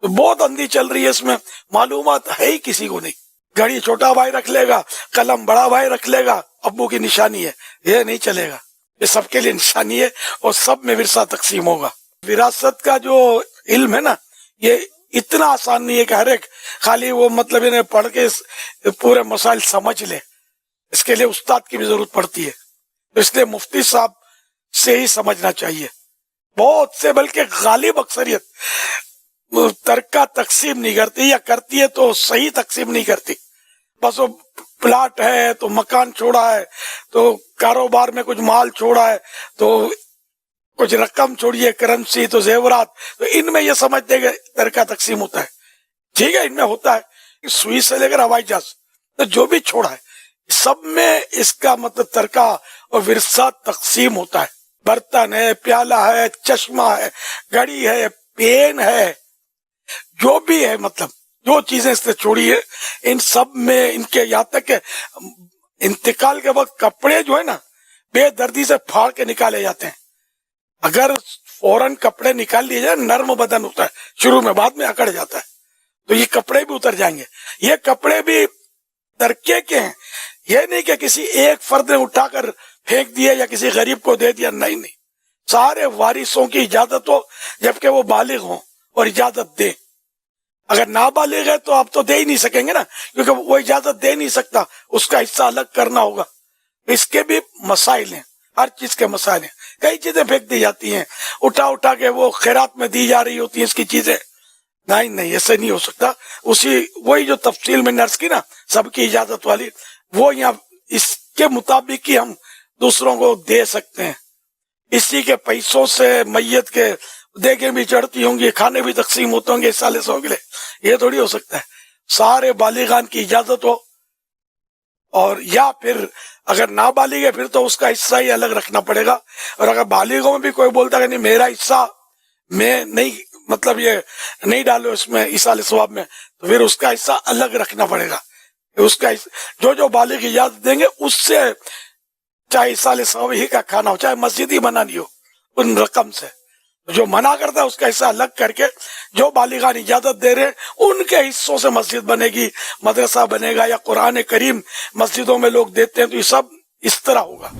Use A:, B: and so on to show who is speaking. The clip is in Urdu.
A: تو بہت اندھی چل رہی ہے اس میں، معلومات ہے ہی کسی کو نہیں. گھڑی چھوٹا بھائی رکھ لے گا، قلم بڑا بھائی رکھ لے گا، ابو کی نشانی ہے، یہ نہیں چلے گا. یہ سب کے لیے نشانی ہے اور سب میں ورثہ تقسیم ہوگا. وراثت کا جو علم ہے نا، یہ اتنا آسان نہیں ہے کہ ہر ایک خالی وہ مطلب انہیں پڑھ کے پورے مسائل سمجھ لے. اس کے لیے استاد کی بھی ضرورت پڑتی ہے. اس لیے مفتی صاحب سے ہی سمجھنا چاہیے. بہت سے بلکہ غالب اکثریت ترکہ تقسیم نہیں کرتی، یا کرتی ہے تو صحیح تقسیم نہیں کرتی. بس وہ پلاٹ ہے تو مکان چھوڑا ہے، تو کاروبار میں کچھ مال چھوڑا ہے، تو کچھ رقم چھوڑی ہے، کرنسی تو زیورات، تو ان میں یہ سمجھتے کہ ترکہ تقسیم ہوتا ہے. ٹھیک ہے، ان میں ہوتا ہے. سوئی سے لے کر ہوائی جہاز تو جو بھی چھوڑا ہے سب میں اس کا مطلب ترکہ اور ورثہ تقسیم ہوتا ہے. برتن ہے، پیالہ ہے، چشمہ ہے، گھڑی ہے، پین ہے، جو بھی ہے، مطلب جو چیزیں اس نے چھوڑی ہے، ان سب میں ان کے یہاں تک کہ انتقال کے وقت کپڑے جو ہے نا بے دردی سے پھاڑ کے نکالے جاتے ہیں. اگر فوراً کپڑے نکال لیے جائے، نرم بدن ہوتا ہے شروع میں، بعد میں اکڑ جاتا ہے، تو یہ کپڑے بھی اتر جائیں گے. یہ کپڑے بھی ترکے کے ہیں، یہ نہیں کہ کسی ایک فرد نے اٹھا کر پھینک دیے یا کسی غریب کو دے دیا. نہیں، سارے وارثوں کی اجازت ہو جبکہ وہ بالغ ہوں اور اجازت دیں. اگر نابالغ ہے تو آپ تو دے ہی نہیں سکیں گے نا، کیونکہ وہ اجازت دے نہیں سکتا، اس کا حصہ الگ کرنا ہوگا. اس کے بھی مسائل ہیں، ہر چیز کے مسائل ہیں. کئی چیزیں پھینک دی جاتی ہیں، اٹھا کے وہ خیرات میں دی جا رہی ہوتی ہیں اس کی چیزیں. نہیں، ایسے نہیں ہو سکتا. وہی جو تفصیل میں نرس کی نا، سب کی اجازت والی، وہ یہاں اس کے مطابق ہی ہم دوسروں کو دے سکتے ہیں. اسی کے پیسوں سے میت کے دیگیں بھی چڑھتی ہوں گی، کھانے بھی تقسیم ہوتے ہوں گے اس سال سو کے لیے. یہ تھوڑی ہو سکتا ہے. سارے بالغان کی اجازت ہو، اور یا پھر اگر نابالغ ہے پھر تو اس کا حصہ ہی الگ رکھنا پڑے گا. اور اگر بالغوں میں بھی کوئی بولتا ہے کہ نہیں میرا حصہ میں نہیں، مطلب یہ نہیں ڈالو اس میں ایصال ثواب میں، تو پھر اس کا حصہ الگ رکھنا پڑے گا. اس کا جو بالغ اجازت دیں گے اس سے، چاہے ایصال ثواب ہی کا کھانا ہو، چاہے مسجد ہی بنانی ہو، ان رقم سے. جو منع کرتا ہے اس کا حصہ الگ کر کے، جو بالغان اجازت دے رہے ہیں ان کے حصوں سے مسجد بنے گی، مدرسہ بنے گا، یا قرآن کریم مسجدوں میں لوگ دیتے ہیں، تو یہ سب اس طرح ہوگا.